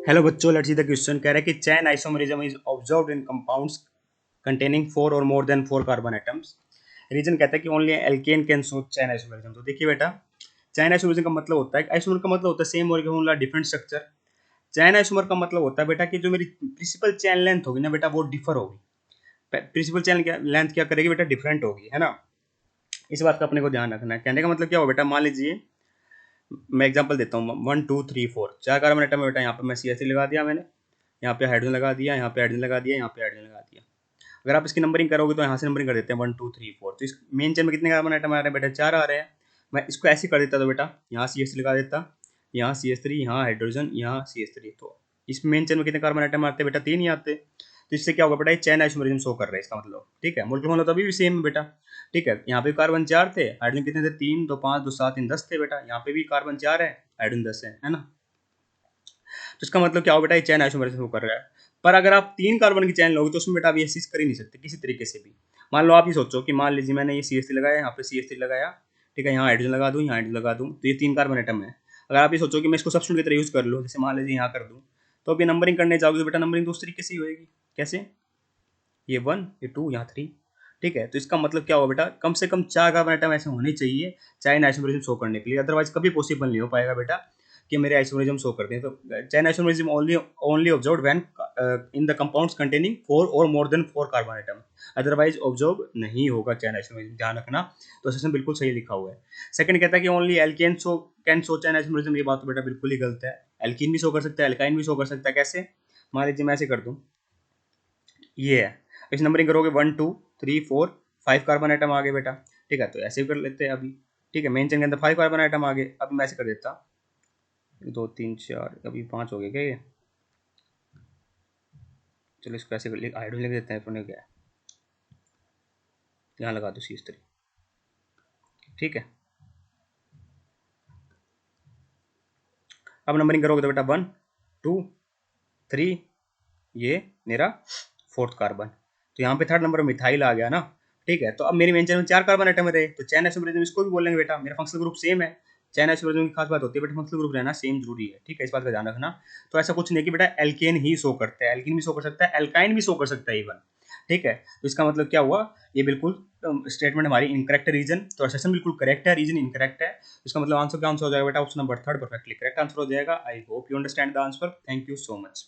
Hello बच्चों, let's see the question. कह रहा है कि chain isomerism is observed in compounds containing four और more than four carbon atoms. Reason कहता है कि only alkane can show chain isomerism. तो देखिए बेटा, चैन आइसोमरिज्म का मतलब होता है, आइसोमर का मतलब होता है सेम मॉलिक्यूल डिफरेंट स्ट्रक्चर। चैन आइसोमर का मतलब होता है बेटा कि जो मेरी प्रिंसिपल चैन लेंथ होगी ना बेटा, वो डिफर होगी। प्रिंसिपल चैन लेंथ क्या करेगी बेटा, डिफरेंट होगी, है ना। इस बात का अपने को ध्यान रखना है। कहने का मतलब क्या हो बेटा, मान लीजिए मैं एग्जांपल देता हूँ, 1 2 3 4 चार कार्बन एटम है बेटा। यहाँ पे मैं CH3 लगा दिया मैंने, यहाँ पे हाइड्रोजन लगा दिया, यहाँ पे हाइड्रोजन लगा दिया, यहाँ पे हाइड्रोजन लगा दिया। अगर आप इसकी नंबरिंग करोगे तो यहाँ से नंबरिंग कर देते हैं 1 2 3 4। तो इस मेन चेन में कितने कार्बन आइटम आ रहे हैं बेटा, 4 आ रहे हैं। मैं इसको ऐसे कर देता तो बेटा, यहाँ CH3 लगा देता, यहाँ CH3, यहाँ हाइड्रोजन, यहाँ CH3। तो इस मेन चेन में कितने कार्बन आइटम आते हैं बेटा, 3 ही आते। तो इससे क्या होगा बेटा, ये चैन आइसोमरिज्म शो कर रहा है इसका मतलब। ठीक है, मोलिक्यूलर मॉडल तो अभी भी सेम है बेटा। ठीक है, यहाँ पे कार्बन 4 थे, हाइड्रोजन कितने थे, 3 2 5 2 7 3 10 थे बेटा। यहाँ पे भी कार्बन 4 है, हाइड्रोजन 10 है ना। तो इसका मतलब क्या हो बेटा, ये चैन आइसोमरिज्म शो कर रहा है। पर अगर आप 3 कार्बन की चैन लोगे तो उसमें बेटा आप ये चीज कर ही नहीं सकते किसी तरीके से भी। मान लो आप ये सोचो कि मान लीजिए मैंने ये CH3 लगाया, यहाँ पे CH3 लगाया, ठीक है, यहाँ हाइड्रोजन लगा दूँ, यहाँ हाइड्रोजन लगा दूँ, तो ये 3 कार्बन एटम है। अगर आप ये सोचो कि मैं इसको सब्स्टिट्यूट की तरह यूज कर लूँ, जैसे मान लीजिए यहाँ कर दूँ, तो अभी नंबरिंग करने जाओगे तो बेटा नंबरिंग तो उस तरीके से ही होएगी। कैसे, ये 1 ये 2 यहाँ 3। ठीक है, तो इसका मतलब क्या हुआ बेटा, कम से कम 4 कार्बन आइटम ऐसे होने चाहिए चाइना आइसोमरिज्म शो करने के लिए, अदरवाइज कभी पॉसिबल नहीं हो पाएगा बेटा कि मेरे आइसोमरिज्म शो करते हैं। तो China isomerism only only observed when in the compounds containing 4 और more then 4 carbon atom, otherwise observe नहीं होगा चाइना आइसोमरिज्म, ध्यान रखना। तो सेशन बिल्कुल सही लिखा हुआ है। सेकंड कहता है कि only alkane show can show chain isomerism. ये बात तो बेटा बिल्कुल ही गलत है। एल्कीन भी शो कर सकता है, एल्काइन भी शो कर सकता है। कैसे, मान लीजिए मैं ऐसे कर दूं, ये है, इस नंबरिंग करोगे 1 2 3 4 5 कार्बन आइटम आ गए बेटा। ठीक है, तो ऐसे भी कर लेते हैं अभी। ठीक है, मेन चेन के अंदर 5 कार्बन आइटम आ गए। अभी मैं ऐसे कर देता, 2 3 4, अभी 5 हो गए क्या ये। चलो इसको ऐसे हाइड्रोजन लिख देते हैं अपने, क्या है, यहाँ लगा दो CH3। ठीक है, अब नंबरिंग करोगे तो बेटा 1 2 3, ये मेरा फोर्थ कार्बन। तो यहाँ पे थर्ड नंबर मिथाइल आ गया ना। ठीक है, तो अब मेरी मेन चेन में 4 कार्बन आइटम रहे, तो चैन आइसोमरिज्म इसको भी बोलेंगे बेटा, मेरा फंक्शनल ग्रुप सेम है। चैन आइसोमरिज्म की खास बात होती है बेटा, फंक्शनल ग्रुप रहना सेम जरूरी है। ठीक है, इस बात का ध्यान रखना। तो ऐसा कुछ नहीं कि बेटा एल्केन ही शो करता है, एल्किन भी शो कर सकता है, एल्काइन भी शो कर सकता है इवन। ठीक है, तो इसका मतलब क्या हुआ, ये बिल्कुल स्टेटमेंट हमारी इनकरेक्ट है। रीजन तो सेशन बिल्कुल करेक्ट है, रीजन इनकरेक्ट है। इसका मतलब आंसर क्या आंसर हो जाएगा बेटा, option number 3 perfectly correct answer हो जाएगा। I hope you understand the answer. Thank you so much.